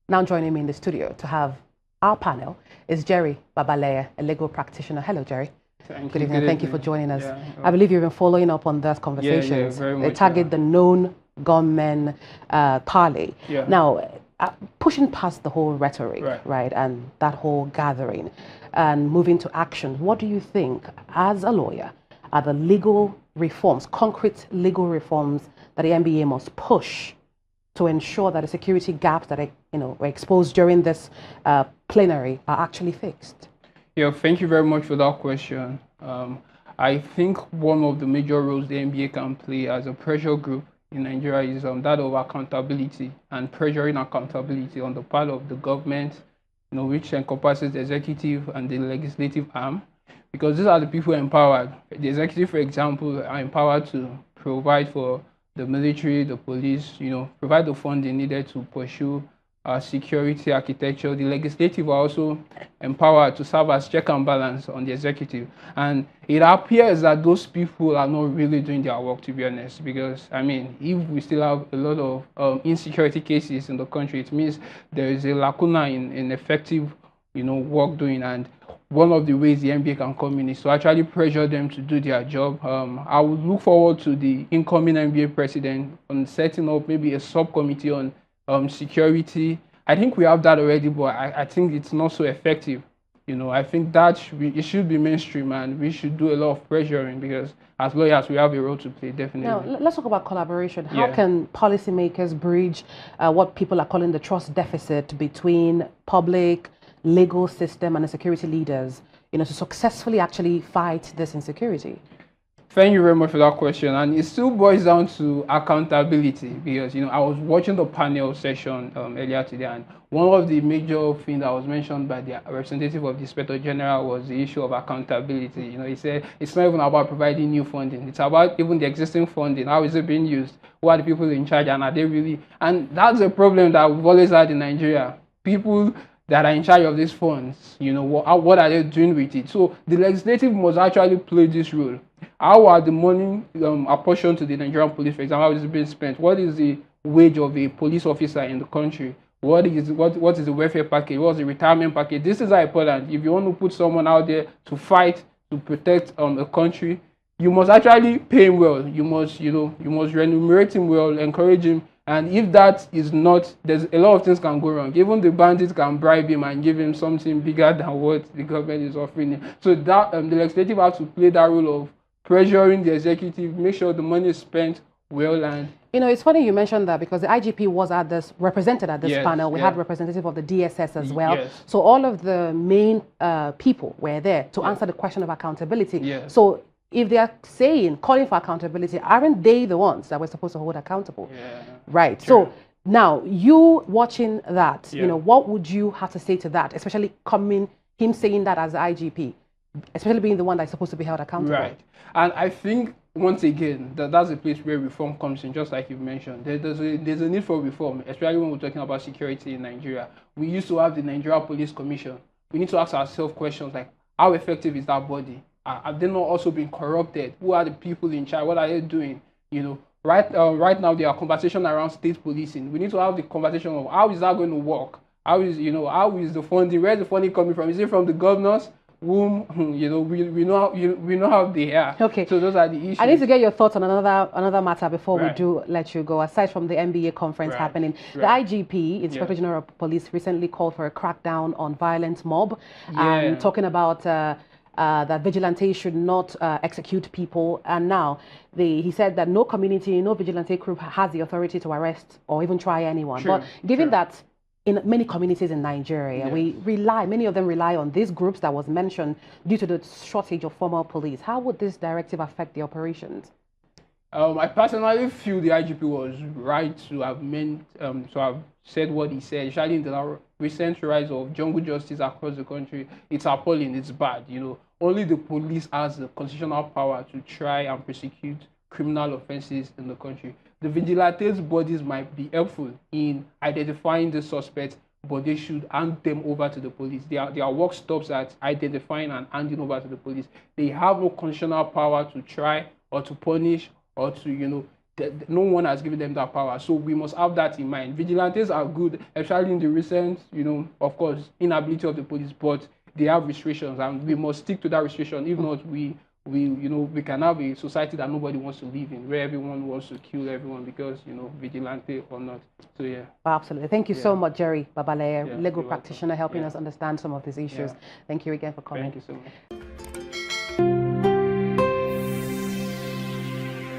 Now joining me in the studio to have our panel is Jerry Bababaleye, a legal practitioner. Hello, Jerry. Good evening. Thank you for joining us. Yeah, I believe you've been following up on those conversations. very They much. target the known gunmen parley. Yeah. Now, pushing past the whole rhetoric, Right. and that whole gathering, and moving to action, what do you think, as a lawyer, are the legal reforms, concrete legal reforms that the NBA must push to ensure that the security gaps that were exposed during this plenary are actually fixed? Yeah, thank you very much for that question. I think one of the major roles the NBA can play as a pressure group in Nigeria is that of accountability and pressuring accountability on the part of the government, which encompasses the executive and the legislative arm, because these are the people empowered. The executive, for example, are empowered to provide for the military, the police, provide the funding needed to pursue security architecture. The legislative are also empowered to serve as check and balance on the executive. And it appears that those people are not really doing their work, to be honest, because, if we still have a lot of insecurity cases in the country, it means there is a lacuna in effective, work doing. And one of the ways the NBA can come in is to actually pressure them to do their job. I would look forward to the incoming NBA president on setting up maybe a subcommittee on security. I think we have that already, but I think it's not so effective. I think that it should be mainstream, and we should do a lot of pressuring, because as lawyers we have a role to play, definitely. Now, let's talk about collaboration. How can policymakers bridge what people are calling the trust deficit between public, legal system and the security leaders, to successfully actually fight this insecurity? Thank you very much for that question. And it still boils down to accountability, because, I was watching the panel session earlier today, and one of the major things that was mentioned by the representative of the Inspector General was the issue of accountability. He said it's not even about providing new funding. It's about even the existing funding. How is it being used? Who are the people in charge? And are they really? And that's a problem that we've always had in Nigeria. People that are in charge of these funds, what are they doing with it? So the legislative must actually play this role. How are the money apportioned to the Nigerian police, for example, how is it being spent? What is the wage of a police officer in the country? What is the welfare package? What is the retirement package? This is important. If you want to put someone out there to fight, to protect a country, you must actually pay him well. You must remunerate him well, encourage him. And if that is not, there's a lot of things can go wrong. Even the bandits can bribe him and give him something bigger than what the government is offering him. So that the legislative has to play that role of pressuring the executive, make sure the money is spent well. And it's funny you mentioned that, because the IGP was represented at this panel. We had representative of the DSS as well. Yes. So all of the main people were there to answer the question of accountability. Yes. So if they are calling for accountability, aren't they the ones that we're supposed to hold accountable? Yeah. Right. True. So now, you watching that, what would you have to say to that, especially him saying that as the IGP, especially being the one that's supposed to be held accountable? Right. And I think, once again, that's a place where reform comes in, just like you mentioned. There's a need for reform, especially when we're talking about security in Nigeria. We used to have the Nigeria Police Commission. We need to ask ourselves questions like, how effective is that body? Have they not also been corrupted? Who are the people in charge? What are they doing? Right now there are conversations around state policing. We need to have the conversation of how is that going to work? How is the funding? Where is the funding coming from? Is it from the governors? Whom we know how they are. Okay. So those are the issues. I need to get your thoughts on another matter before we do let you go. Aside from the NBA conference happening, the IGP, Inspector General of Police, recently called for a crackdown on violent mob, and talking about that vigilantes should not execute people. And now he said that no community, no vigilante group has the authority to arrest or even try anyone. But given that in many communities in Nigeria, many of them rely on these groups that was mentioned due to the shortage of formal police, how would this directive affect the operations? I personally feel the IGP was right to have said what he said, especially in the recent rise of jungle justice across the country. It's appalling, it's bad. Only the police has the constitutional power to try and prosecute criminal offenses in the country. The vigilantes bodies might be helpful in identifying the suspects, but they should hand them over to the police. Their work stops at identifying and handing over to the police. They have no constitutional power to try or to punish or to no one has given them that power. So we must have that in mind. Vigilantes are good, especially in the recent, of course, inability of the police, but they have restrictions, and we must stick to that restriction. If not, we can have a society that nobody wants to live in, where everyone wants to kill everyone because, vigilante or not. So, yeah. Absolutely. Thank you so much, Jerry Bababaleye, legal practitioner, helping us understand some of these issues. Thank you again for coming. Thank you so much.